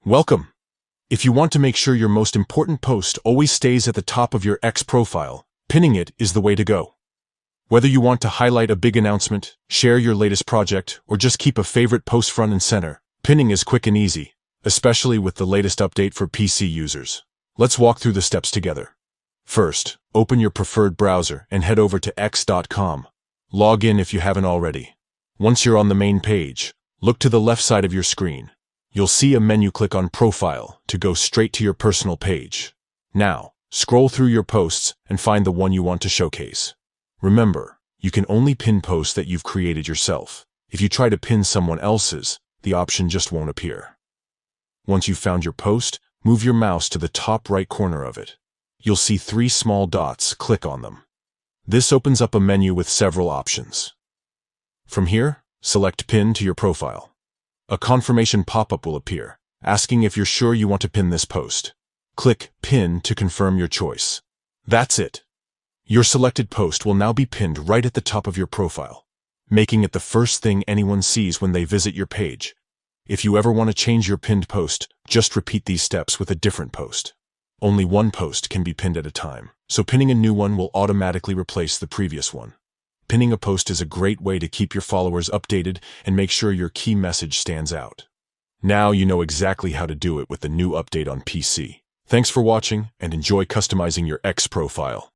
Welcome! If you want to make sure your most important post always stays at the top of your X profile, pinning it is the way to go. Whether you want to highlight a big announcement, share your latest project, or just keep a favorite post front and center, pinning is quick and easy, especially with the latest update for PC users. Let's walk through the steps together. First, open your preferred browser and head over to x.com. Log in if you haven't already. Once you're on the main page, look to the left side of your screen. You'll see a menu. Click on Profile to go straight to your personal page. Now, scroll through your posts and find the one you want to showcase. Remember, you can only pin posts that you've created yourself. If you try to pin someone else's, the option just won't appear. Once you've found your post, move your mouse to the top right corner of it. You'll see 3 small dots. Click on them. This opens up a menu with several options. From here, select Pin to your profile. A confirmation pop-up will appear, asking if you're sure you want to pin this post. Click Pin to confirm your choice. That's it. Your selected post will now be pinned right at the top of your profile, making it the first thing anyone sees when they visit your page. If you ever want to change your pinned post, just repeat these steps with a different post. Only one post can be pinned at a time, so pinning a new one will automatically replace the previous one. Pinning a post is a great way to keep your followers updated and make sure your key message stands out. Now you know exactly how to do it with the new update on PC. Thanks for watching and enjoy customizing your X profile.